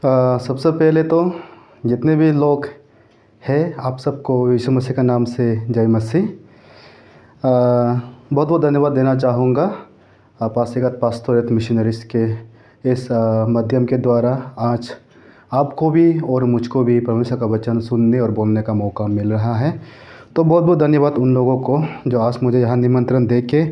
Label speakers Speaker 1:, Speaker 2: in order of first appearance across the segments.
Speaker 1: सबसे पहले तो जितने भी लोग हैं आप सबको यीशु मसीह का नाम से जय मसीह। बहुत बहुत धन्यवाद देना चाहूँगा पासीघाट पास्टोरेट मिशनरीज़ के इस माध्यम के द्वारा आज आपको भी और मुझको भी परमेश्वर का वचन सुनने और बोलने का मौका मिल रहा है। तो बहुत बहुत धन्यवाद उन लोगों को जो आज मुझे यहाँ निमंत्रण दे के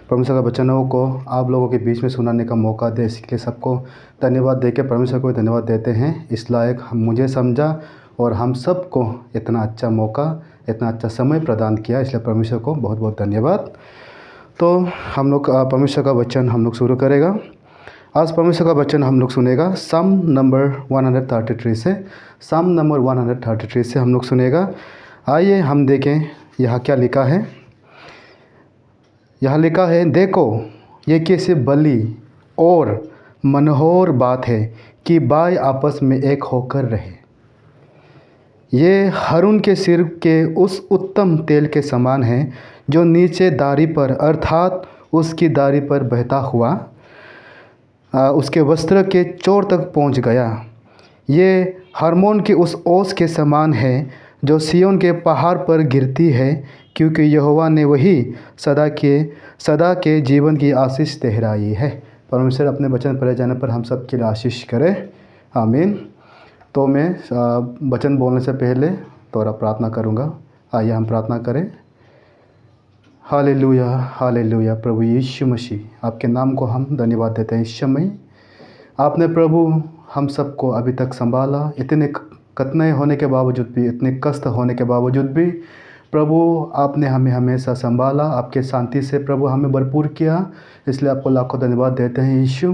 Speaker 1: परमेश्वर का वचनों को आप लोगों के बीच में सुनाने का मौका दे, इसलिए सबको धन्यवाद दे के परमेश्वर को धन्यवाद देते हैं। इस लायक हम मुझे समझा और हम सबको इतना अच्छा मौका, इतना अच्छा समय प्रदान किया, इसलिए परमेश्वर को बहुत बहुत धन्यवाद। तो हम लोग परमेश्वर का वचन हम लोग शुरू करेगा। आज परमेश्वर का वचन हम लोग सुनेगा साम नंबर 133 से। साम नंबर 133 से हम लोग सुनेगा। आइए हम देखें यहाँ क्या लिखा है। यहाँ लिखा है, देखो ये कैसे बली और मनोहर बात है कि भाई आपस में एक होकर रहे। ये हारून के सिर के उस उत्तम तेल के समान है जो नीचे दाढ़ी पर अर्थात उसकी दाढ़ी पर बहता हुआ उसके वस्त्र के चोर तक पहुंच गया। ये हरमोन की उस ओस के समान है जो सिय्योन के पहाड़ पर गिरती है, क्योंकि यहोवा ने वही सदा के जीवन की आशीष ठहराई है। परमेश्वर अपने वचन पढ़े जाने पर हम सब के लिए आशीष करे, आमीन। तो मैं वचन बोलने से पहले थोड़ा प्रार्थना करूँगा। आइए हम प्रार्थना करें। Hallelujah hallelujah. प्रभु यीशु मसीह, आपके नाम को हम धन्यवाद देते हैं। इस समय आपने प्रभु हम सबको अभी तक संभाला, इतने कठिनाई होने के बावजूद भी, इतने कष्ट होने के बावजूद भी प्रभु आपने हमें हमेशा संभाला, आपके शांति से प्रभु हमें भरपूर किया, इसलिए आपको लाखों धन्यवाद देते हैं यीशु।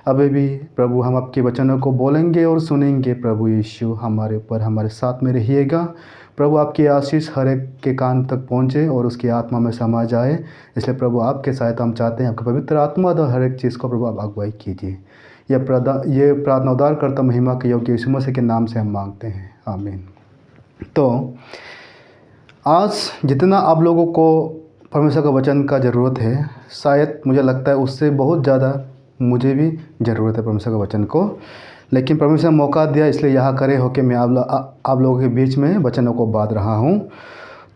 Speaker 1: अभी भी प्रभु हम आपके वचनों को बोलेंगे और सुनेंगे। प्रभु यीशु हमारे ऊपर, हमारे साथ में रहिएगा। प्रभु आपकी आशीष हर एक के कान तक पहुँचे और उसकी आत्मा में समा जाए, इसलिए प्रभु आपके सहायता हम चाहते हैं। आपके पवित्र आत्मा द्वारा हर एक चीज़ को प्रभु आप अगुवाई कीजिए। ये प्रार्थना उद्धार करता महिमा के योग्य यीशु मसीह के नाम से हम मांगते हैं, आमीन। तो आज जितना आप लोगों को परमेश्वर का वचन का ज़रूरत है, शायद मुझे लगता है उससे बहुत ज़्यादा मुझे भी ज़रूरत है परमेश्वर का वचन को। लेकिन परमेश्वर ने मौका दिया, इसलिए यहाँ खड़े होकर मैं आप लोगों के बीच में वचनों को बांध रहा हूँ।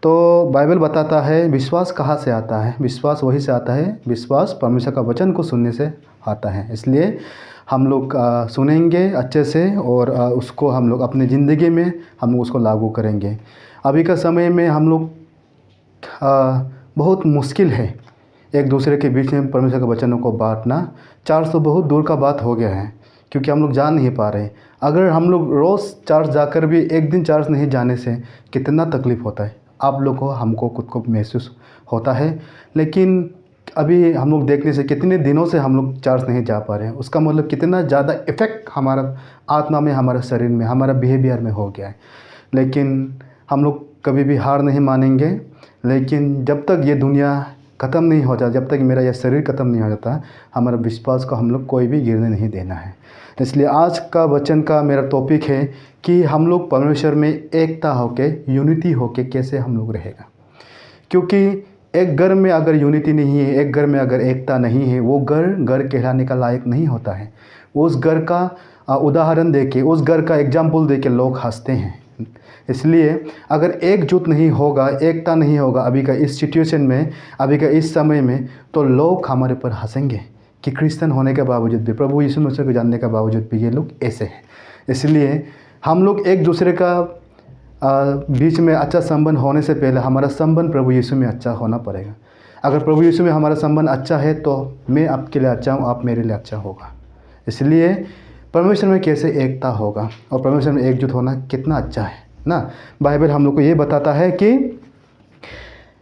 Speaker 1: तो बाइबल बताता है विश्वास कहाँ से आता है। विश्वास वहीं से आता है, विश्वास परमेश्वर का वचन को सुनने से आता है। इसलिए हम लोग सुनेंगे अच्छे से और उसको हम लोग अपनी ज़िंदगी में हम लोग उसको लागू करेंगे। अभी का समय में हम लोग बहुत मुश्किल है एक दूसरे के बीच में परमेश्वर के वचनों को बांटना। 400 बहुत दूर का बात हो गया है, क्योंकि हम लोग जा नहीं पा रहे। अगर हम लोग रोज़ चर्च जाकर भी एक दिन चर्च नहीं जाने से कितना तकलीफ़ होता है, आप लोग को, हमको, खुद को महसूस होता है। लेकिन अभी हम लोग देखने से कितने दिनों से हम लोग चर्च नहीं जा पा रहे हैं, उसका मतलब कितना ज़्यादा इफ़ेक्ट हमारा आत्मा में, हमारे शरीर में, हमारा बिहेवियर में हो गया है। लेकिन हम लोग कभी भी हार नहीं मानेंगे। लेकिन जब तक ये दुनिया ख़त्म नहीं हो जाता, जब तक मेरा यह शरीर ख़त्म नहीं हो जाता, हमारा विश्वास को हम लोग कोई भी गिरने नहीं देना है। इसलिए आज का वचन का मेरा टॉपिक है कि हम लोग परमेश्वर में एकता होके, यूनिटी होके कैसे हम लोग रहेगा। क्योंकि एक घर में अगर यूनिटी नहीं है, एक घर में अगर एकता नहीं है, वो घर कहलाने का लायक नहीं होता है। उस घर का उदाहरण देके, उस घर का एग्जाम्पल देके लोग हंसते हैं। इसलिए अगर एकजुट नहीं होगा, एकता नहीं होगा अभी का इस सिचुएशन में, अभी का इस समय में, तो लोग हमारे ऊपर हंसेंगे कि क्रिश्चियन होने के बावजूद भी, प्रभु यीशु मसीह को जानने के बावजूद भी ये लोग ऐसे हैं। इसलिए हम लोग एक दूसरे का बीच में अच्छा संबंध होने से पहले हमारा संबंध प्रभु यीशु में अच्छा होना पड़ेगा। अगर प्रभु यीशु में हमारा संबंध अच्छा है तो मैं आपके लिए अच्छा हूँ, आप मेरे लिए अच्छा होगा। इसलिए परमेश्वर में कैसे एकता होगा और परमेश्वर में एकजुट होना कितना अच्छा है ना। बाइबल हम लोग को ये बताता है कि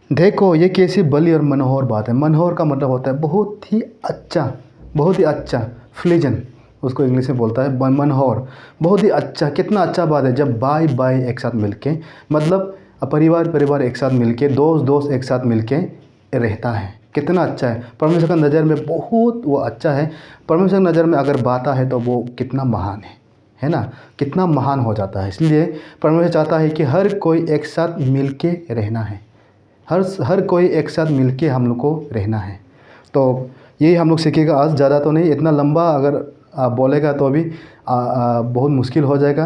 Speaker 1: देखो ये कैसी बली और मनोहर बात है। मनोहर का मतलब होता है बहुत ही अच्छा, बहुत ही अच्छा। फ्लीजन उसको इंग्लिश में बोलता है मनोहर, बहुत ही अच्छा। कितना अच्छा बात है जब भाई एक साथ मिलके, मतलब परिवार एक साथ मिलके, दोस्त एक साथ मिलके रहता है, कितना अच्छा है। परमेश्वर का नज़र में बहुत वो अच्छा है। परमेश्वर की नज़र में अगर बात है तो वो कितना महान है ना, कितना महान हो जाता है। इसलिए परमेश्वर चाहता है कि हर कोई एक साथ मिलके रहना है, हर कोई एक साथ मिलके हम लोग को रहना है। तो यही हम लोग सीखेगा आज। ज़्यादा तो नहीं, इतना लंबा अगर बोलेगा तो अभी बहुत मुश्किल हो जाएगा।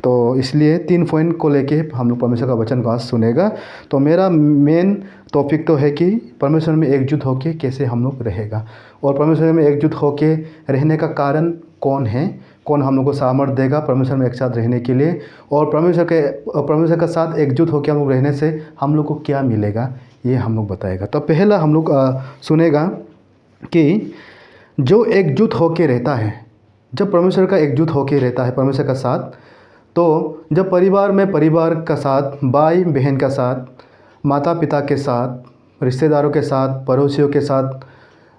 Speaker 1: तो इसलिए 3 पॉइंट को लेके हम लोग परमेश्वर का वचन को आज सुनेगा। तो मेरा मेन टॉपिक तो है कि परमेश्वर में एकजुट होके कैसे हम लोग रहेगा, और परमेश्वर में एकजुट होके रहने का कारण कौन है, कौन हम लोग को सामर्थ्य देगा परमेश्वर में एक साथ रहने के लिए, और परमेश्वर के साथ एकजुट होकर हम लोग रहने से हम लोग को क्या मिलेगा, ये हम लोग बताएगा। तो पहला हम लोग सुनेगा कि जो एकजुट होके रहता है, जब परमेश्वर का एकजुट होके रहता है परमेश्वर का साथ, तो जब परिवार में परिवार का साथ, भाई बहन का साथ, माता पिता के साथ, रिश्तेदारों के साथ, पड़ोसियों के साथ,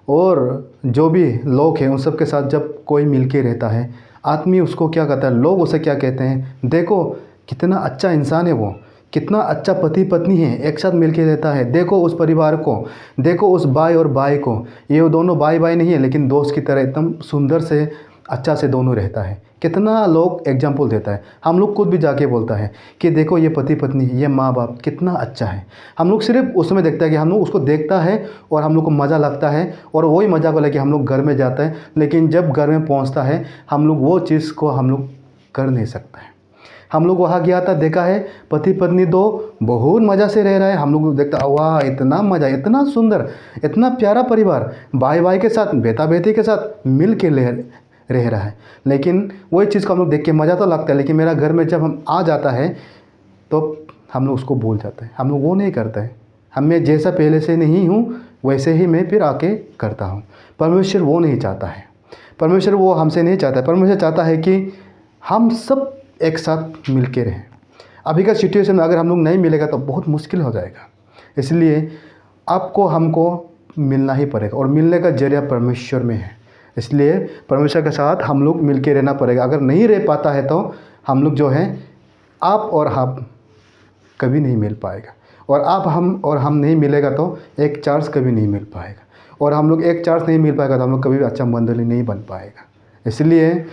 Speaker 1: और जो भी लोग हैं उन सब के साथ जब कोई मिल के रहता है, आदमी उसको क्या कहता है, लोग उसे क्या कहते हैं, देखो कितना अच्छा इंसान है वो, कितना अच्छा पति पत्नी है, एक साथ मिल के रहता है, देखो उस परिवार को, देखो उस भाई और भाई को, ये दोनों भाई भाई नहीं है लेकिन दोस्त की तरह एकदम सुंदर से अच्छा से दोनों रहता है। कितना लोग एग्जाम्पल देता है, हम लोग खुद भी जाके बोलता है कि देखो ये पति पत्नी, ये माँ बाप कितना अच्छा है। हम लोग सिर्फ उसमें देखता है कि हम लोग उसको देखता है और हम लोग को मज़ा लगता है, और वही मज़ा को लेके हम लोग घर में जाते हैं, लेकिन जब घर में पहुंचता है हम लोग वो चीज़ को हम लोग कर नहीं सकता है। हम लोग वहाँ गया था, देखा है पति पत्नी दो बहुत मज़ा से रह रहा है, हम लोग देखता वाह इतना मज़ा, इतना सुंदर, इतना प्यारा परिवार, भाई भाई के साथ, बेटा बेटी के साथ मिल के रह रहा है। लेकिन वही चीज़ को हम लोग देख के मज़ा तो लगता है, लेकिन मेरा घर में जब हम आ जाता है तो हम लोग उसको भूल जाते हैं, हम लोग वो नहीं करते हैं। मैं जैसा पहले से नहीं हूँ वैसे ही मैं फिर आके करता हूँ। परमेश्वर वो नहीं चाहता है, परमेश्वर वो हमसे नहीं चाहता है। परमेश्वर चाहता है कि हम सब एक साथ मिल के रहें। अभी का सिचुएशन में अगर हम लोग नहीं मिलेगा तो बहुत मुश्किल हो जाएगा। इसलिए आपको हमको मिलना ही पड़ेगा, और मिलने का जरिया परमेश्वर में है। इसलिए परमेश्वर के साथ हम लोग मिल के रहना पड़ेगा। अगर नहीं रह पाता है तो हम लोग जो है आप और हम कभी नहीं मिल पाएगा, और आप हम और हम नहीं मिलेगा तो एक चार्ज कभी नहीं मिल पाएगा, और हम लोग एक चार्ज नहीं मिल पाएगा तो हम लोग कभी भी अच्छा मंडली नहीं बन पाएगा। इसलिए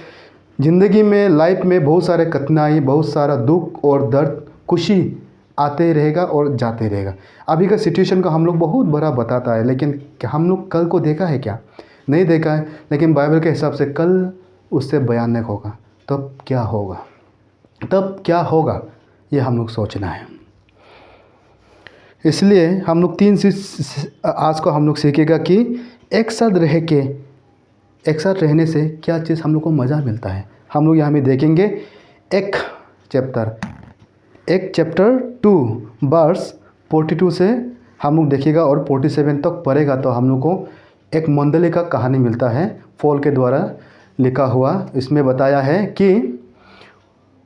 Speaker 1: ज़िंदगी में, लाइफ में बहुत सारे कठिनाई, बहुत सारा दुख और दर्द, खुशी आते रहेगा और जाते रहेगा। अभी का सिचुएशन को हम लोग बहुत बड़ा बताता है, लेकिन हम लोग कल को देखा है क्या? नहीं देखा है। लेकिन बाइबल के हिसाब से कल उससे भयानक होगा, तब क्या होगा, तब क्या होगा, ये हम लोग सोचना है। इसलिए हम लोग 3 चीज़ आज को हम लोग सीखेगा कि एक साथ रहने से क्या चीज़ हम लोग को मज़ा मिलता है। हम लोग यहाँ में देखेंगे एक चैप्टर 2 वर्स 42 से हम लोग देखिएगा और 47 तक पढ़ेगा तो हम लोग को एक मंडली का कहानी मिलता है, पॉल के द्वारा लिखा हुआ। इसमें बताया है कि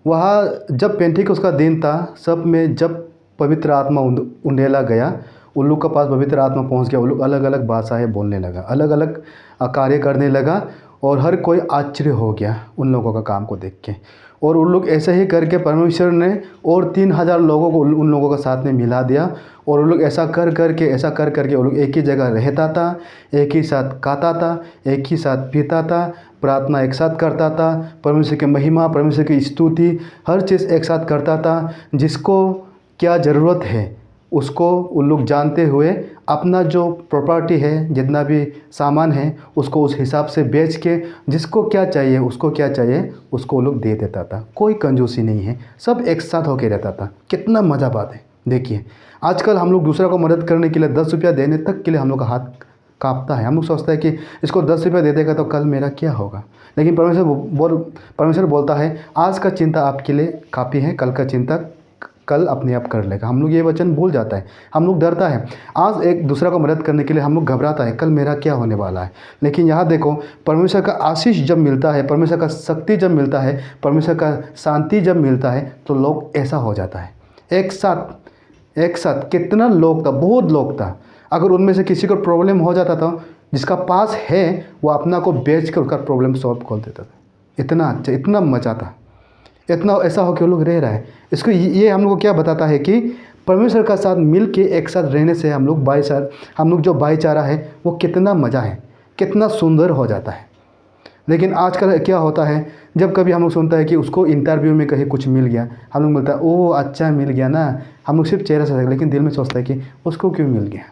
Speaker 1: वहाँ जब पेंटिकॉस्ट का दिन था, सब में जब पवित्र आत्मा उंडेला गया, उन लोग के पास पवित्र आत्मा पहुँच गया। वो लोग अलग अलग भाषाएं बोलने लगा, अलग अलग कार्य करने लगा, और हर कोई आश्चर्य हो गया उन लोगों का काम को देख के। और उन लोग ऐसे ही करके परमेश्वर ने और 3000 लोगों को उन लोगों के साथ में मिला दिया, और उन लोग ऐसा कर करके वो लोग एक ही जगह रहता था, एक ही साथ खाता था, एक ही साथ पीता था, प्रार्थना एक साथ करता था, परमेश्वर की महिमा, परमेश्वर की स्तुति, हर चीज़ एक साथ करता था। जिसको क्या ज़रूरत है उसको उन लोग जानते हुए अपना जो प्रॉपर्टी है, जितना भी सामान है, उसको उस हिसाब से बेच के जिसको क्या चाहिए उसको वो लोग दे देता था। कोई कंजूसी नहीं है, सब एक साथ होके रहता था। कितना मज़ा बात है। देखिए आजकल हम लोग दूसरा को मदद करने के लिए 10 रुपया देने तक के लिए हम लोग का हाथ कांपता है। हम लोग सोचता है कि इसको 10 रुपया दे देगा तो कल मेरा क्या होगा। लेकिन परमेश्वर बोलता है आज का चिंता आपके लिए काफ़ी है, कल का चिंता कल अपने आप कर लेगा। हम लोग ये वचन भूल जाता है, हम लोग डरता है। आज एक दूसरा को मदद करने के लिए हम लोग घबराता है, कल मेरा क्या होने वाला है। लेकिन यहाँ देखो, परमेश्वर का आशीष जब मिलता है, परमेश्वर का शक्ति जब मिलता है, परमेश्वर का शांति जब मिलता है, तो लोग ऐसा हो जाता है। एक साथ कितना लोग था, बहुत लोग था। अगर उनमें से किसी को प्रॉब्लम हो जाता था, जिसका पास है वो अपना को बेच कर उसका प्रॉब्लम सॉल्व कर देता था। इतना अच्छा, इतना मज़ा था, इतना ऐसा हो कि वो लोग रह रहा है। इसको ये हम लोग को क्या बताता है कि परमेश्वर का साथ मिल के एक साथ रहने से हम लोग जो भाईचारा है वो कितना मज़ा है, कितना सुंदर हो जाता है। लेकिन आजकल क्या होता है, जब कभी हम लोग सुनता है कि उसको इंटरव्यू में कहीं कुछ मिल गया, हम लोग बोलता है ओह अच्छा मिल गया ना, हम लोग सिर्फ चेहरे से, लेकिन दिल में सोचता है कि उसको क्यों मिल गया,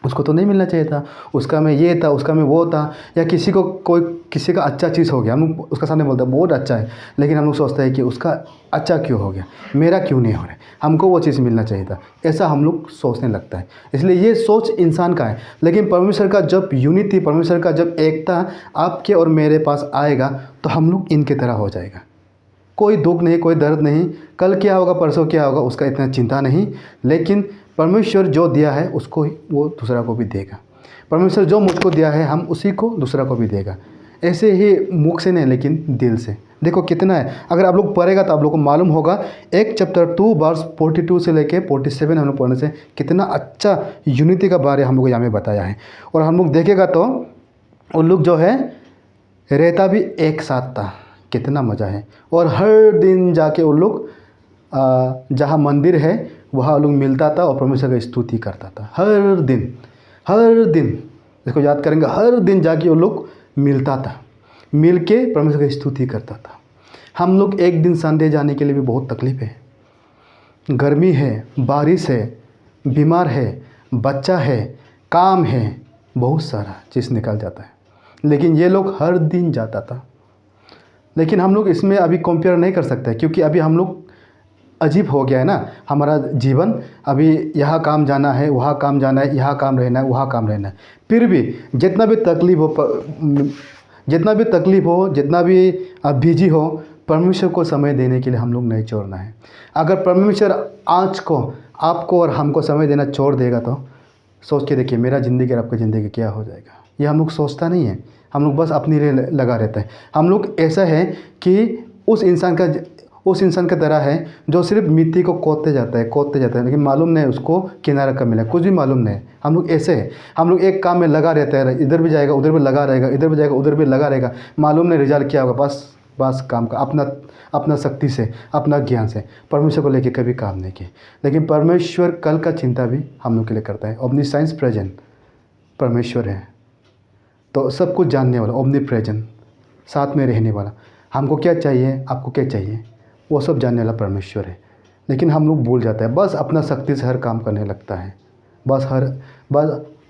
Speaker 1: उसको तो नहीं मिलना चाहिए था, उसका में ये था, उसका में वो था, या किसी को कोई किसी का अच्छा चीज़ हो गया, हम लोग उसका सामने बोलते हैं बहुत अच्छा है, लेकिन हम लोग सोचते हैं कि उसका अच्छा क्यों हो गया, मेरा क्यों नहीं हो रहा है, हमको वो चीज़ मिलना चाहिए था, ऐसा हम लोग सोचने लगता है। इसलिए ये सोच इंसान का है। लेकिन परमेश्वर का जब यूनिटी, परमेश्वर का जब एकता आपके और मेरे पास आएगा तो हम लोग इनके तरह हो जाएगा। कोई दुख नहीं, कोई दर्द नहीं, कल क्या होगा परसों क्या होगा उसका इतना चिंता नहीं, लेकिन परमेश्वर जो दिया है उसको ही वो दूसरा को भी देगा। परमेश्वर जो मुझको दिया है हम उसी को दूसरा को भी देगा। ऐसे ही मुख से नहीं लेकिन दिल से। देखो कितना है, अगर आप लोग पढ़ेगा तो आप लोग को मालूम होगा, एक चैप्टर 2 वर्स 42 से लेके 47 हम लोग पढ़ने से कितना अच्छा यूनिटी का बारे हम लोग को यहाँ में बताया है। और हम लोग देखेगा तो उन लोग जो है रहता भी एक साथ था, कितना मज़ा है। और हर दिन जाके उन लोग जहाँ मंदिर है वहाँ लोग मिलता था और परमेश्वर की स्तुति करता था। हर दिन, हर दिन, इसको याद करेंगे, हर दिन जाके वो लोग मिलता था, मिल के परमेश्वर की स्तुति करता था। हम लोग एक दिन संडे जाने के लिए भी बहुत तकलीफ है, गर्मी है, बारिश है, बीमार है, बच्चा है, काम है, बहुत सारा चीज़ निकल जाता है, लेकिन ये लोग हर दिन जाता था। लेकिन हम लोग इसमें अभी कंपेयर नहीं कर सकते, क्योंकि अभी हम लोग अजीब हो गया है ना हमारा जीवन। अभी यहाँ काम जाना है, वहाँ काम जाना है, यहाँ काम रहना है, वहाँ काम रहना है। फिर भी जितना भी तकलीफ हो, जितना भी बिजी हो, परमेश्वर को समय देने के लिए हम लोग नहीं छोड़ना है। अगर परमेश्वर आज को आपको और हमको समय देना छोड़ देगा तो सोच के देखिए मेरा ज़िंदगी और आपकी ज़िंदगी क्या हो जाएगा। ये हम लोग सोचता नहीं है, हम लोग बस अपने लिए लगा रहता है। हम लोग ऐसा है कि उस इंसान का तरह है जो सिर्फ मिट्टी को खोदते जाता है, लेकिन मालूम नहीं उसको किनारा कब मिला, कुछ भी मालूम नहीं। हम लोग ऐसे हैं, हम लोग एक काम में लगा रहता है, इधर भी जाएगा उधर भी लगा रहेगा, इधर भी जाएगा उधर भी लगा रहेगा, मालूम नहीं रिजल्ट क्या होगा। बस काम का अपना शक्ति से, अपना ज्ञान से परमेश्वर को लेके कभी काम नहीं किए। लेकिन परमेश्वर कल का चिंता भी हम लोग के लिए करता है। ओमनी साइंस प्रेजेंट परमेश्वर है, तो सब कुछ जानने वाला, ओमनी प्रेजेंट, साथ में रहने वाला। हमको क्या चाहिए, आपको क्या चाहिए, वो सब जानने वाला परमेश्वर है। लेकिन हम लोग भूल जाते हैं, बस अपना शक्ति से हर काम करने लगता है, बस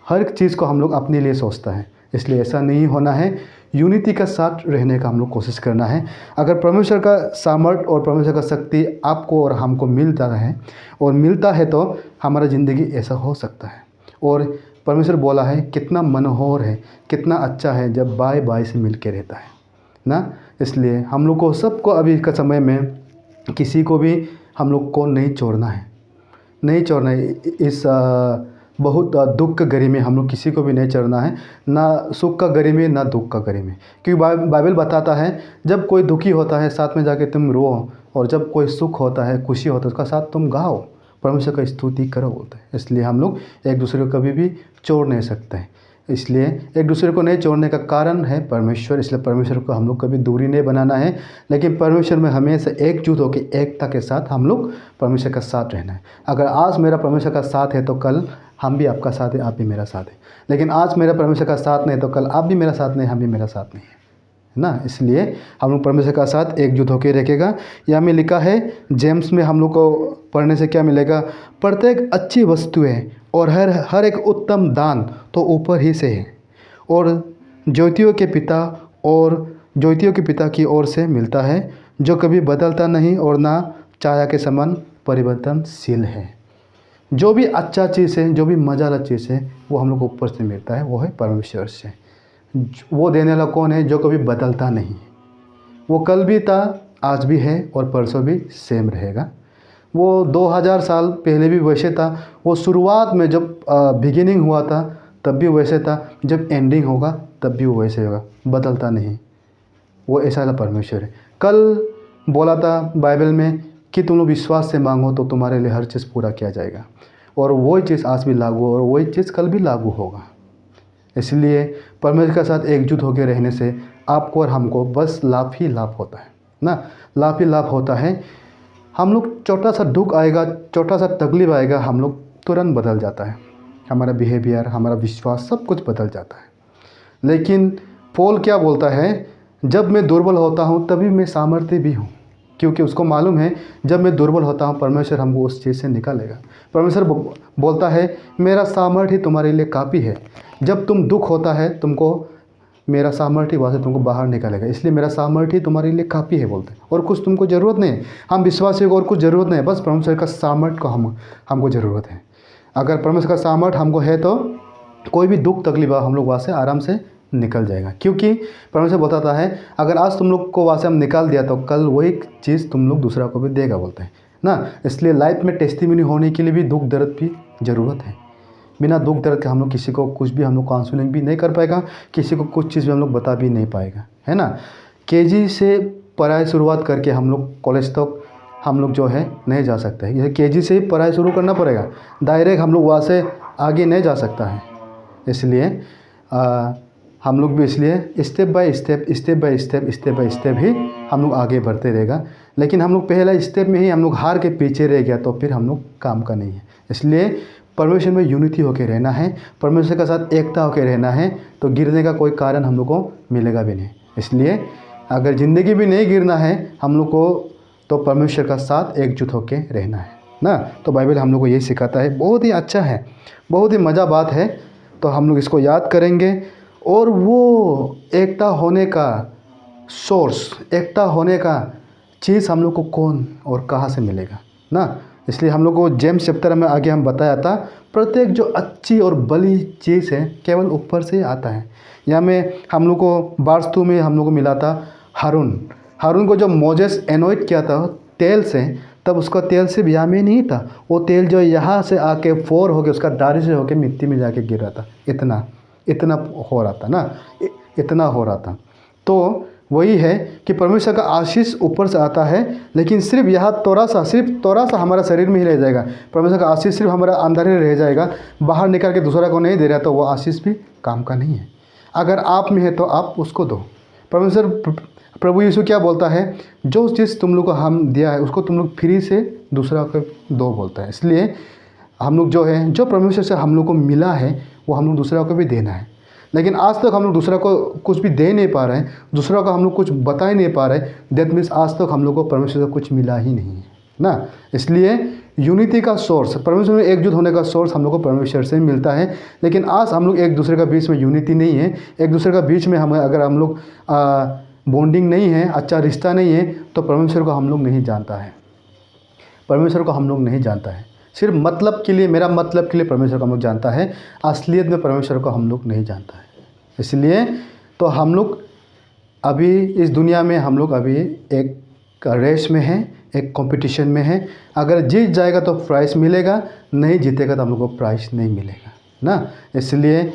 Speaker 1: हर चीज़ को हम लोग अपने लिए सोचता है। इसलिए ऐसा नहीं होना है, यूनिटी का साथ रहने का हम लोग कोशिश करना है। अगर परमेश्वर का सामर्थ्य और परमेश्वर का शक्ति आपको और हमको मिलता है तो हमारा ज़िंदगी ऐसा हो सकता है। और परमेश्वर बोला है कितना मनोहर है, कितना अच्छा है जब बाय बाय से मिल के रहता है ना। इसलिए हम लोग को सबको अभी का समय में किसी को भी हम लोग को नहीं छोड़ना है। इस बहुत दुख का घड़ी में हम लोग किसी को भी नहीं छोड़ना है, ना सुख का घड़ी में ना दुख का घड़ी में। क्योंकि बाइबल बताता है जब कोई दुखी होता है साथ में जाके तुम रो, और जब कोई सुख होता है, खुशी होता है, उसका साथ तुम गाओ, परमेश्वर का स्तुति करो बोलते हैं। इसलिए हम लोग एक दूसरे को कभी भी छोड़ नहीं सकते हैं। इसलिए एक दूसरे को नहीं छोड़ने का कारण है परमेश्वर। इसलिए परमेश्वर को हम लोग कभी दूरी नहीं बनाना है, लेकिन परमेश्वर में हमेशा एकजुट होकर एकता के साथ हम लोग परमेश्वर का साथ रहना है। अगर आज मेरा परमेश्वर का साथ है तो कल हम भी आपका साथ है, आप भी मेरा साथ है। लेकिन आज मेरा परमेश्वर का साथ नहीं तो कल आप भी मेरा साथ नहीं, हम भी मेरा साथ नहीं है ना। इसलिए हम लोग परमेश्वर का साथ एकजुट होकर रखेगा। यहाँ में लिखा है जेम्स में हम लोग को पढ़ने से क्या मिलेगा, प्रत्येक अच्छी वस्तुएं और हर एक उत्तम दान तो ऊपर ही से है और ज्योतियों के पिता की ओर से मिलता है, जो कभी बदलता नहीं और ना छाया के समान परिवर्तनशील है। जो भी अच्छा चीज़ है, जो भी मज़ा वाला चीज़ है, वो हम लोग को ऊपर से मिलता है, वो है परमेश्वर से। वो देने वाला कौन है, जो कभी बदलता नहीं। वो कल भी था, आज भी है और परसों भी सेम रहेगा। वो 2000 साल पहले भी वैसे था। वो शुरुआत में जब बिगिनिंग हुआ था तब भी वैसे था, जब एंडिंग होगा तब भी वो वैसे होगा, बदलता नहीं। वो ऐसा वाला परमेश्वर है। कल बोला था बाइबल में कि तुम लोग विश्वास से मांगो तो तुम्हारे लिए हर चीज़ पूरा किया जाएगा, और वही चीज़ आज भी लागू और वही चीज़ कल भी लागू होगा। इसलिए परमेश्वर के साथ एकजुट होकर रहने से आपको और हमको बस लाभ ही लाभ होता है ना, लाभ ही लाभ होता है। हम लोग छोटा सा दुख आएगा, छोटा सा तकलीफ आएगा, हम लोग तुरंत बदल जाता है, हमारा बिहेवियर, हमारा विश्वास सब कुछ बदल जाता है। लेकिन पौल क्या बोलता है, जब मैं दुर्बल होता हूँ तभी मैं सामर्थ्य भी हूँ। क्योंकि उसको मालूम है जब मैं दुर्बल होता हूँ परमेश्वर हमको उस चीज़ से निकालेगा। परमेश्वर बोलता है मेरा सामर्थ्य ही तुम्हारे लिए काफ़ी है। जब तुम दुख होता है तुमको मेरा सामर्थ्य वहाँ से तुमको बाहर निकालेगा, इसलिए मेरा सामर्थ्य तुम्हारे लिए काफ़ी है बोलते हैं। और कुछ तुमको ज़रूरत नहीं है, हम विश्वासी को और कुछ ज़रूरत नहीं है, बस परमेश्वर का सामर्थ्य को हमको ज़रूरत है। अगर परमेश्वर का सामर्थ्य हमको है तो कोई भी दुख तकलीफ हम लोग वहाँ से आराम से निकल जाएगा। क्योंकि परमेश्वर बताता है अगर आज तुम लोग को वहाँ से हम निकाल दिया तो कल वही चीज़ तुम लोग दूसरा को भी देगा बोलते हैं ना। इसलिए लाइफ में टेस्टिमनी होने के लिए भी दुख दर्द की ज़रूरत है। बिना दुख दर्द के हम लोग किसी को कुछ भी हम लोग काउंसलिंग भी नहीं कर पाएगा, किसी को कुछ चीज़ भी हम लोग बता भी नहीं पाएगा, है ना। केजी से पढ़ाई शुरुआत करके हम लोग कॉलेज तक हम लोग जो है नहीं जा सकते हैं। जैसे केजी से ही पढ़ाई शुरू करना पड़ेगा, डायरेक्ट हम लोग वहाँ से आगे नहीं जा सकता है। इसलिए हम लोग भी इसलिए स्टेप बाय स्टेप ही हम लोग आगे बढ़ते रहेगा। लेकिन हम लोग पहला स्टेप में ही हम लोग हार के पीछे रह गया तो फिर हम लोग काम का नहीं है। इसलिए परमेश्वर में यूनिटी होकर रहना है, परमेश्वर के साथ एकता होकर रहना है, तो गिरने का कोई कारण हम लोग को मिलेगा भी नहीं। इसलिए अगर ज़िंदगी भी नहीं गिरना है हम लोग को तो परमेश्वर का साथ एकजुट होकर रहना है ना। तो बाइबल हम लोग को यही सिखाता है, बहुत ही अच्छा है, बहुत ही मज़ा बात है। तो हम लोग इसको याद करेंगे और वो एकता होने का सोर्स, एकता होने का चीज़ हम लोग को कौन और कहाँ से मिलेगा ना। इसलिए हम लोग को जेम्स चैप्टर में आगे हम बताया था प्रत्येक जो अच्छी और बड़ी चीज़ है केवल ऊपर से आता है। यहाँ में हम लोग को वास्तु में हम लोग को मिला था हारून को जब मोजेस एनोइट किया था तेल से, तब उसका तेल सिर्फ यहाँ में नहीं था, वो तेल जो यहाँ से आके फोर होके उसका दाढ़ी से होके मिट्टी में जाके गिर रहा था। इतना हो रहा था ना, इतना हो रहा था। तो वही है कि परमेश्वर का आशीष ऊपर से आता है, लेकिन सिर्फ यहाँ थोड़ा सा हमारा शरीर में ही रह जाएगा। परमेश्वर का आशीष सिर्फ हमारा अंदर ही रह जाएगा, बाहर निकाल के दूसरा को नहीं दे रहा तो वो आशीष भी काम का नहीं है। अगर आप में है तो आप उसको दो। परमेश्वर प्रभु यीशु क्या बोलता है, जो चीज़ तुम लोग को हम दिया है उसको तुम लोग फ्री से दूसरा को दो बोलता है। इसलिए हम लोग जो है, जो परमेश्वर से हम लोग को मिला है वो हम लोग दूसरा को भी देना है। लेकिन आज तक हम लोग दूसरा को कुछ भी दे नहीं पा रहे हैं, दूसरा को हम लोग कुछ बता ही नहीं पा रहे, दैट मीन्स आज तक हम लोग को परमेश्वर से कुछ मिला ही नहीं है ना। इसलिए यूनिटी का सोर्स, परमेश्वर में एकजुट होने का सोर्स हम लोग को परमेश्वर से मिलता है। लेकिन आज हम लोग एक दूसरे का बीच में यूनिटी नहीं है, एक दूसरे का बीच में अगर हम लोग बॉन्डिंग नहीं है, अच्छा रिश्ता नहीं है, तो परमेश्वर को हम लोग नहीं जानता है। परमेश्वर को हम लोग नहीं जानता है, सिर्फ मतलब के लिए, मेरा मतलब के लिए परमेश्वर को हम लोग जानता है, असलियत में परमेश्वर को हम लोग नहीं जानता है। इसलिए तो हम लोग अभी इस दुनिया में हम लोग अभी एक रेस में हैं, एक कंपटीशन में हैं। अगर जीत जाएगा तो प्राइज़ मिलेगा, नहीं जीतेगा तो हम लोग को प्राइज़ नहीं मिलेगा ना। इसलिए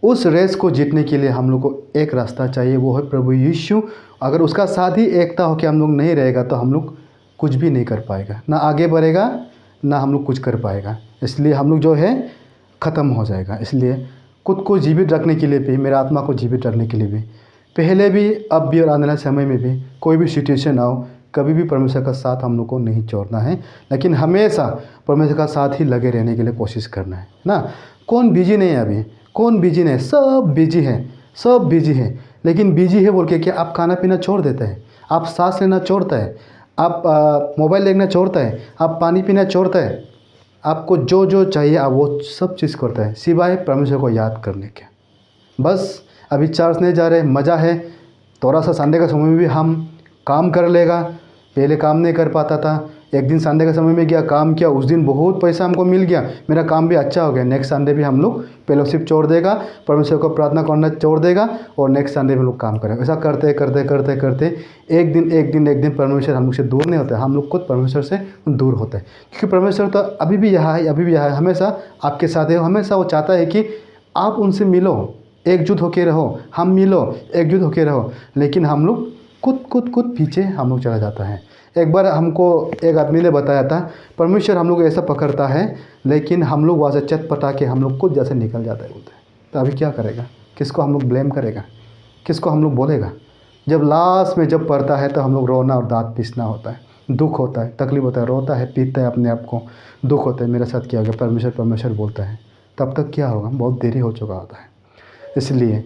Speaker 1: उस रेस को जीतने के लिए हम लोग को एक रास्ता चाहिए, वो है प्रभु यीशु। अगर उसका साथ ही एकता होकर हम लोग नहीं रहेगा तो हम लोग कुछ भी नहीं कर पाएगा, ना आगे बढ़ेगा ना हम लोग कुछ कर पाएगा। इसलिए हम लोग जो है ख़त्म हो जाएगा। इसलिए खुद को जीवित रखने के लिए भी, मेरा आत्मा को जीवित रखने के लिए भी, पहले भी अब भी और आने वाले समय में भी कोई भी सिचुएशन आओ, कभी भी परमेश्वर का साथ हम लोग को नहीं छोड़ना है, लेकिन हमेशा परमेश्वर का साथ ही लगे रहने के लिए कोशिश करना है ना। कौन बिजी नहीं है अभी, कौन बिजी नहीं है, सब बिजी है। लेकिन बिजी है बोल के क्या आप खाना पीना छोड़ देते हैं, आप सांस लेना छोड़ता है, आप मोबाइल देखना छोड़ता है, आप पानी पीना छोड़ता है, आपको जो जो चाहिए आप वो सब चीज़ करता है सिवाय परमेश्वर को याद करने के। बस अभी चर्च नहीं जा रहे, मज़ा है, थोड़ा सा संडे का समय में भी हम काम कर लेगा, पहले काम नहीं कर पाता था, एक दिन संडे के समय में गया काम किया, उस दिन बहुत पैसा हमको मिल गया, मेरा काम भी अच्छा हो गया। नेक्स्ट संडे भी हम लोग फेलोशिप छोड़ देगा, परमेश्वर को प्रार्थना करना छोड़ देगा और नेक्स्ट संडे में लोग काम करेंगे। ऐसा करते करते एक दिन परमेश्वर हम लोग से दूर नहीं होता है, हम लोग खुद परमेश्वर से दूर होते हैं। क्योंकि परमेश्वर तो अभी भी यहाँ है, हमेशा आपके साथ है, हमेशा वो चाहता है कि आप उनसे मिलो, एकजुट होके रहो, हम मिलो, एकजुट होके रहो। लेकिन हम लोग खुद पीछे हम लोग चला जाता है। एक बार हमको एक आदमी ने बताया था, परमेश्वर हम लोग ऐसा पकड़ता है लेकिन हम लोग वहाँ से चटपटा के हम लोग खुद जैसे निकल जाता है बोलते हैं। तो अभी क्या करेगा, किसको हम लोग ब्लेम करेगा, किसको हम लोग बोलेगा। जब लास्ट में जब पड़ता है तो हम लोग रोना और दांत पीसना होता है, दुख होता है, तकलीफ होता है, रोता है, पीटता है अपने आप को, दुख होता है, मेरे साथ क्या हो गया, परमेश्वर बोलता है। तब तक क्या होगा, बहुत देरी हो चुका होता है। इसलिए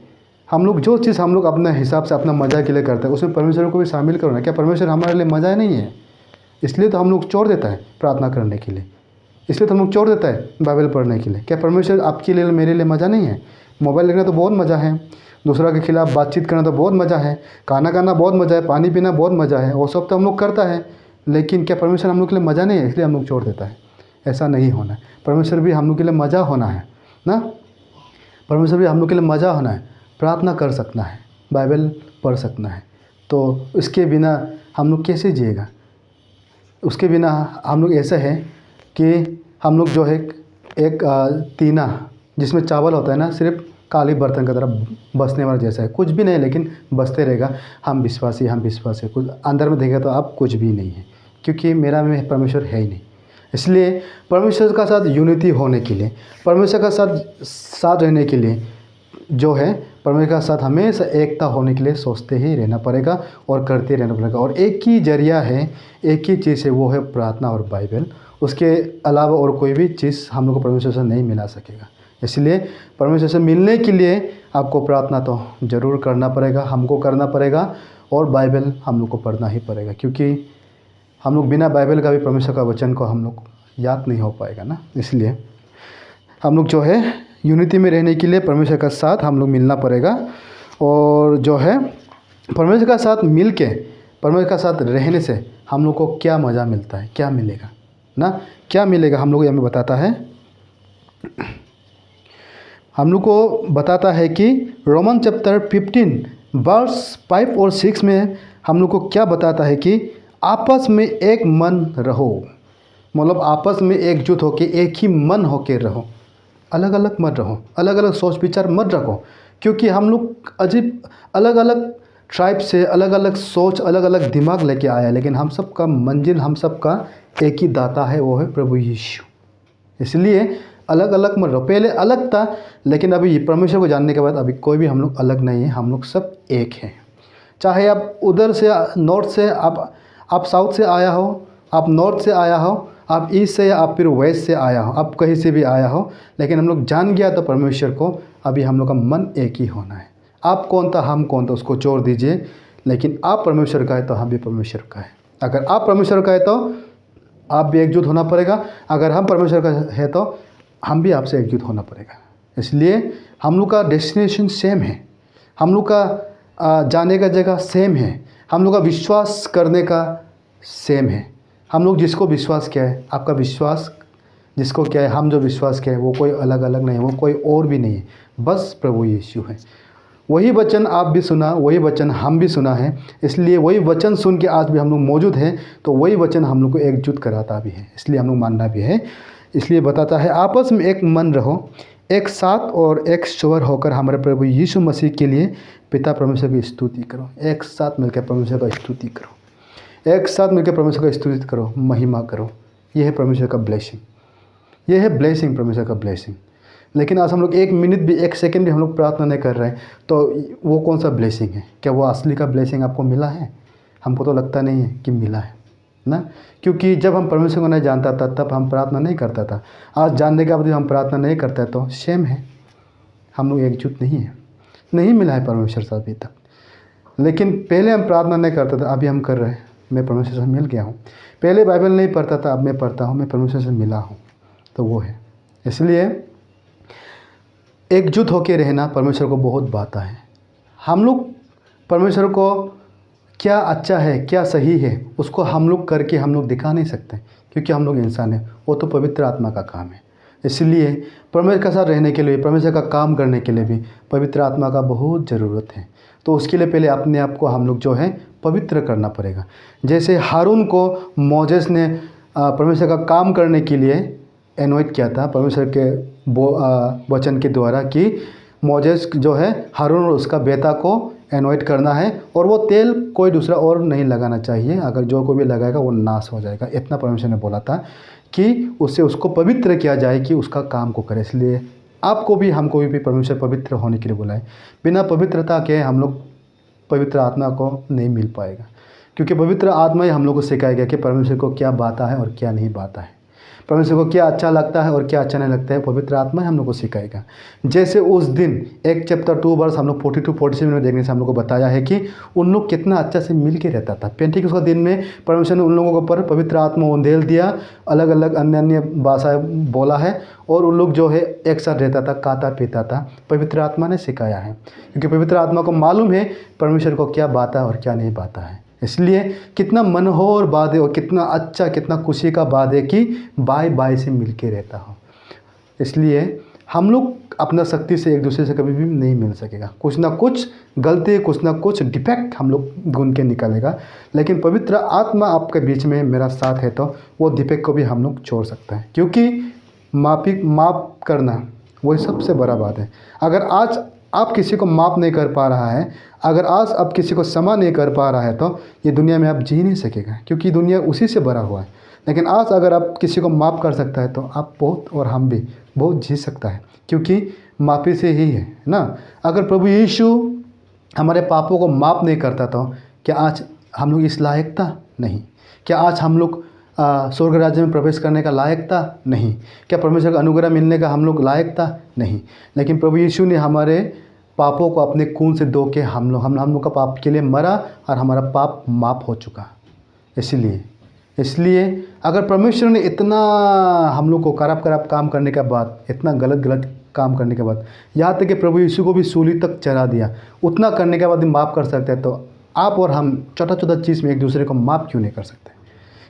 Speaker 1: हम लोग जो चीज़ हम लोग अपने हिसाब से अपना मज़ा के लिए करते हैं उसमें परमेश्वर को भी शामिल करो ना। क्या परमेश्वर हमारे लिए मज़ा नहीं है? इसलिए तो हम लोग छोड़ देता है प्रार्थना करने के लिए, इसलिए तो हम लोग छोड़ देता है बाइबल पढ़ने के लिए। क्या परमेश्वर आपके लिए मेरे लिए मज़ा नहीं है? मोबाइल देखना तो बहुत मज़ा है, दूसरा के खिलाफ बातचीत करना तो बहुत मज़ा है, खाना खाना बहुत मज़ा है, पानी पीना बहुत मज़ा है, वो सब तो हम लोग करता है। लेकिन क्या परमेश्वर हम लोग के लिए मज़ा नहीं है इसलिए हम लोग छोड़ देता है? ऐसा नहीं होना है। परमेश्वर भी हम लोग के लिए मज़ा होना है ना, परमेश्वर भी हम लोग के लिए मज़ा होना है। प्रार्थना कर सकना है, बाइबल पढ़ सकना है, तो इसके बिना हम लोग कैसे जिएगा? उसके बिना हम लोग ऐसा है कि हम लोग जो है एक तीना जिसमें चावल होता है ना, सिर्फ काली बर्तन की तरह बसने वाला जैसा है, कुछ भी नहीं लेकिन बसते रहेगा। हम विश्वासी है, कुछ अंदर में देखेगा तो आप कुछ भी नहीं है, क्योंकि मेरा में परमेश्वर है ही नहीं। इसलिए परमेश्वर का साथ यूनिटी होने के लिए, परमेश्वर का साथ रहने के लिए जो है परमेश्वर का साथ हमेशा एकता होने के लिए सोचते ही रहना पड़ेगा और करते रहना पड़ेगा। और एक ही जरिया है, एक ही चीज़ है, वो है प्रार्थना और बाइबल। उसके अलावा और कोई भी चीज़ हम लोग को परमेश्वर से नहीं मिला सकेगा। इसलिए परमेश्वर से मिलने के लिए आपको प्रार्थना तो ज़रूर करना पड़ेगा, हमको करना पड़ेगा, और बाइबल हम लोग को पढ़ना ही पड़ेगा, क्योंकि हम लोग बिना बाइबल का भी परमेश्वर का वचन को हम लोग याद नहीं हो पाएगा ना। इसलिए हम लोग जो है यूनिटी में रहने के लिए परमेश्वर का साथ हम लोग मिलना पड़ेगा। और जो है परमेश्वर का साथ मिल के, परमेश्वर का साथ रहने से हम लोग को क्या मज़ा मिलता है, क्या मिलेगा ना, क्या मिलेगा हम लोग को हमें बताता है। हम लोग को बताता है कि रोमन चैप्टर 15 वर्स 5 और 6 में हम लोग को क्या बताता है कि आपस में एक मन रहो, मतलब आपस में एकजुट होके एक ही मन होके रहो, अलग अलग मत रहो, अलग अलग सोच विचार मत रखो। क्योंकि हम लोग अजीब अलग अलग ट्राइब से अलग अलग सोच, अलग अलग दिमाग लेके आया है, लेकिन हम सब का मंजिल, हम सब का एक ही दाता है, वो है प्रभु यीशु। इसलिए अलग अलग मत रहो। पहले अलग था, लेकिन अभी परमेश्वर को जानने के बाद अभी कोई भी हम लोग अलग नहीं है, हम लोग सब एक हैं। चाहे आप उधर से नॉर्थ से आप साउथ से आया हो, आप नॉर्थ से आया हो, आप ईस्ट से या आप फिर वेस्ट से आया हो, आप कहीं से भी आया हो, लेकिन हम लोग जान गया तो परमेश्वर को, अभी हम लोग का मन एक ही होना है। आप कौन था, हम कौन था, उसको छोड़ दीजिए, लेकिन आप परमेश्वर का है तो हम भी परमेश्वर का है। अगर आप परमेश्वर का है तो आप भी एकजुट होना पड़ेगा, अगर हम परमेश्वर का है तो हम भी आपसे एकजुट होना पड़ेगा। इसलिए हम लोग का डेस्टिनेशन सेम है, हम लोग का जाने का जगह सेम है, हम लोग का विश्वास करने का सेम है। हम लोग जिसको विश्वास किया है, आपका विश्वास जिसको क्या है, हम जो विश्वास किया है, वो कोई अलग अलग नहीं है, वो कोई और भी नहीं है, बस प्रभु यीशु है। वही वचन आप भी सुना, वही वचन हम भी सुना है, इसलिए वही वचन सुन के आज भी हम लोग मौजूद हैं, तो वही वचन हम लोग को एकजुट कराता भी है, इसलिए हम लोग मानना भी है। इसलिए बताता है आपस में एक मन रहो, एक साथ और एक स्वर होकर हमारे प्रभु यीशु मसीह के लिए पिता परमेश्वर की स्तुति करो। एक साथ मिलकर परमेश्वर का स्तुति करो, एक साथ मिलकर परमेश्वर का स्तुति करो, महिमा करो। यह है परमेश्वर का ब्लेसिंग, यह है ब्लेसिंग, परमेश्वर का ब्लेसिंग। लेकिन आज हम लोग एक मिनट भी, एक सेकंड भी हम लोग प्रार्थना नहीं कर रहे हैं, तो वो कौन सा ब्लेसिंग है? क्या वो असली का ब्लेसिंग आपको मिला है? हमको तो लगता नहीं है कि मिला है ना, क्योंकि जब हम परमेश्वर को नहीं जानता था तब हम प्रार्थना नहीं करता था। आज जानने के बाद हम प्रार्थना नहीं करते तो शेम है, हम लोग एकजुट नहीं है, नहीं मिला है परमेश्वर से अभी तक। लेकिन पहले हम प्रार्थना नहीं करते थे, अभी हम कर रहे हैं। मैं परमेश्वर से मिल गया हूँ। पहले बाइबल नहीं पढ़ता था, अब मैं पढ़ता हूँ, मैं परमेश्वर से मिला हूँ, तो वो है। इसलिए एकजुट होकर रहना परमेश्वर को बहुत भाता है। हम लोग परमेश्वर को क्या अच्छा है, क्या सही है, उसको हम लोग करके हम लोग दिखा नहीं सकते, क्योंकि हम लोग इंसान हैं, वो तो पवित्र आत्मा का काम है। इसलिए परमेश्वर के साथ रहने के लिए, परमेश्वर का काम करने के लिए भी पवित्र आत्मा का बहुत ज़रूरत है। तो उसके लिए पहले अपने आप को हम लोग जो है पवित्र करना पड़ेगा। जैसे हारून को मोजेस ने परमेश्वर का काम करने के लिए एनोइट किया था, परमेश्वर के वचन के द्वारा, कि मोजेस जो है हारून और उसका बेटा को एनोइट करना है, और वो तेल कोई दूसरा और नहीं लगाना चाहिए, अगर जो कोई भी लगाएगा वो नाश हो जाएगा। इतना परमेश्वर ने बोला था कि उससे उसको पवित्र किया जाए कि उसका काम को करे। इसलिए आपको भी, हमको भी परमेश्वर पवित्र होने के लिए बोला है। बिना पवित्रता के हम लोग पवित्र आत्मा को नहीं मिल पाएगा, क्योंकि पवित्र आत्मा ही हम लोग को सिखाएगा कि परमेश्वर को क्या बात है और क्या नहीं बात है। परमेश्वर को क्या अच्छा लगता है और क्या अच्छा नहीं लगता है, पवित्र आत्मा हम लोग को सिखाएगा। जैसे उस दिन 1 चैप्टर 2 वर्स हम लोग 42-47 में देखने से हम लोग को बताया है कि उन लोग कितना अच्छा से मिल के रहता था। पेंटिकॉस्ट का दिन में परमेश्वर ने उन लोगों के ऊपर पवित्र आत्मा उंडेल दिया, अलग अलग अन्य अन्य भाषाएं बोला है, और उन लोग जो है एक साथ रहता था, खाता पीता था। पवित्र आत्मा ने सिखाया है, क्योंकि पवित्र आत्मा को मालूम है परमेश्वर को क्या बात है और क्या नहीं बात है। इसलिए कितना मनोहर बात है और कितना अच्छा, कितना खुशी का बात है कि बाय बाय से मिल के रहता हो। इसलिए हम लोग अपना शक्ति से एक दूसरे से कभी भी नहीं मिल सकेगा। कुछ ना कुछ गलती, कुछ ना कुछ डिफेक्ट हम लोग ढूंढ के निकालेगा, लेकिन पवित्र आत्मा आपके बीच में मेरा साथ है तो वो डिफेक्ट को भी हम लोग छोड़ सकते हैं, क्योंकि माफ़ करना वही सबसे बड़ा बात है। अगर आज आप किसी को माफ़ नहीं कर पा रहा है, अगर आज आप किसी को क्षमा नहीं कर पा रहा है, तो ये दुनिया में आप जी नहीं सकेगा, क्योंकि दुनिया उसी से भरा हुआ है। लेकिन आज अगर आप किसी को माफ़ कर सकता है तो आप बहुत, और हम भी बहुत जी सकता है, क्योंकि माफ़ी से ही है ना। अगर प्रभु यीशु हमारे पापों को माफ़ नहीं करता तो क्या आज हम लोग इस लायक था? नहीं। क्या आज हम लोग स्वर्ग राज्य में प्रवेश करने का लायक था? नहीं। क्या परमेश्वर का अनुग्रह मिलने का हम लोग लायक था? नहीं। लेकिन प्रभु यीशु ने हमारे पापों को अपने खून से धो के हम लोग का पाप के लिए मरा, और हमारा पाप माफ़ हो चुका। इसलिए अगर परमेश्वर ने इतना हम लोग को खराब काम करने के बाद, इतना गलत काम करने के बाद, यहाँ तक कि प्रभु यीशु को भी सूली तक चढ़ा दिया, उतना करने के बाद भी माफ़ कर सकते हैं, तो आप और हम छोटा चीज़ में एक दूसरे को माफ़ क्यों नहीं कर सकते?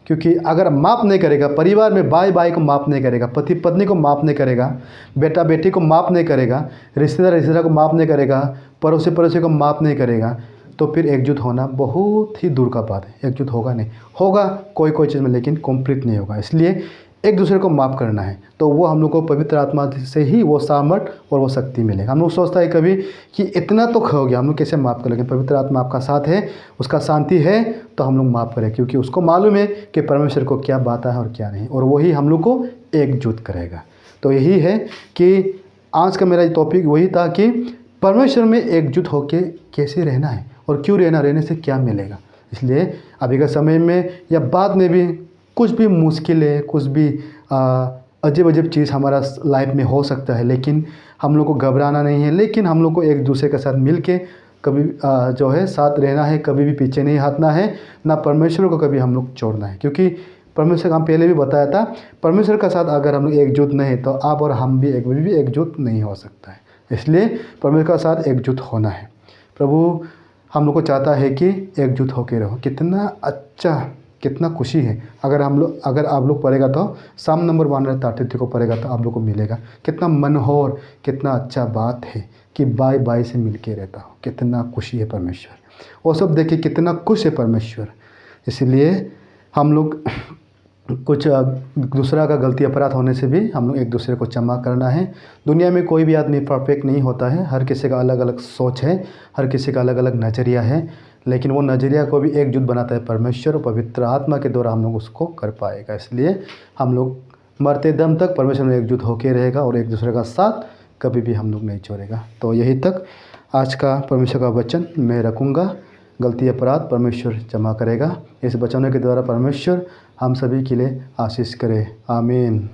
Speaker 1: क्योंकि अगर माफ़ नहीं करेगा, परिवार में भाई को माफ़ नहीं करेगा, पति पत्नी को माफ़ नहीं करेगा, बेटा बेटी को माफ़ नहीं करेगा, रिश्तेदार को माफ़ नहीं करेगा, पड़ोसी को माफ़ नहीं करेगा, तो फिर एकजुट होना बहुत ही दूर का बात है। एकजुट होगा नहीं, होगा कोई चीज़ में, लेकिन कंप्लीट नहीं होगा। इसलिए एक दूसरे को माफ़ करना है, तो वो हम लोग को पवित्र आत्मा से ही वो सामर्थ और वो शक्ति मिलेगा। हम लोग सोचता है कभी कि इतना तो हो गया, हम लोग कैसे माफ़ कर, लेकिन पवित्र आत्मा आपका साथ है, उसका शांति है, तो हम लोग माफ़ करें, क्योंकि उसको मालूम है कि परमेश्वर को क्या बात है और क्या नहीं, और वही हम लोग को एकजुट करेगा। तो यही है कि आज का मेरा टॉपिक वही था कि परमेश्वर में एकजुट होकर कैसे रहना है और क्यों रहना, रहने से क्या मिलेगा। इसलिए अभी के समय में या बाद में भी कुछ भी मुश्किल है, कुछ भी अजीब चीज़ हमारा लाइफ में हो सकता है, लेकिन हम लोग को घबराना नहीं है, लेकिन हम लोग को एक दूसरे के साथ मिल के कभी जो है साथ रहना है, कभी भी पीछे नहीं हटना है, ना परमेश्वर को कभी हम लोग छोड़ना है। क्योंकि परमेश्वर का हम पहले भी बताया था, परमेश्वर के साथ अगर हम लोग एकजुट नहीं तो आप और हम भी एकजुट नहीं हो सकता है। इसलिए परमेश्वर के साथ एकजुट होना है। प्रभु हम लोग को चाहता है कि एकजुट होकर रहो। कितना अच्छा, कितना खुशी है। अगर आप लोग पढ़ेगा तो साम नंबर 133 को पढ़ेगा तो आप लोग को मिलेगा। कितना मनोहर, कितना अच्छा बात है कि बाय से मिल के रहता हो। कितना खुशी है परमेश्वर, वो सब देखिए कितना खुश है परमेश्वर। इसलिए हम लोग कुछ दूसरा का गलती अपराध होने से भी हम लोग एक दूसरे को क्षमा करना है। दुनिया में कोई भी आदमी परफेक्ट नहीं होता है, हर किसी का अलग अलग सोच है, हर किसी का अलग अलग नज़रिया है, लेकिन वो नज़रिया को भी एकजुट बनाता है परमेश्वर, और पवित्र आत्मा के द्वारा हम लोग उसको कर पाएगा। इसलिए हम लोग मरते दम तक परमेश्वर में एकजुट होकर रहेगा और एक दूसरे का साथ कभी भी हम लोग नहीं छोड़ेगा। तो यही तक आज का परमेश्वर का वचन मैं रखूँगा। गलती अपराध परमेश्वर क्षमा करेगा। इस वचनों के द्वारा परमेश्वर हम सभी के लिए आशीष करे। आमीन।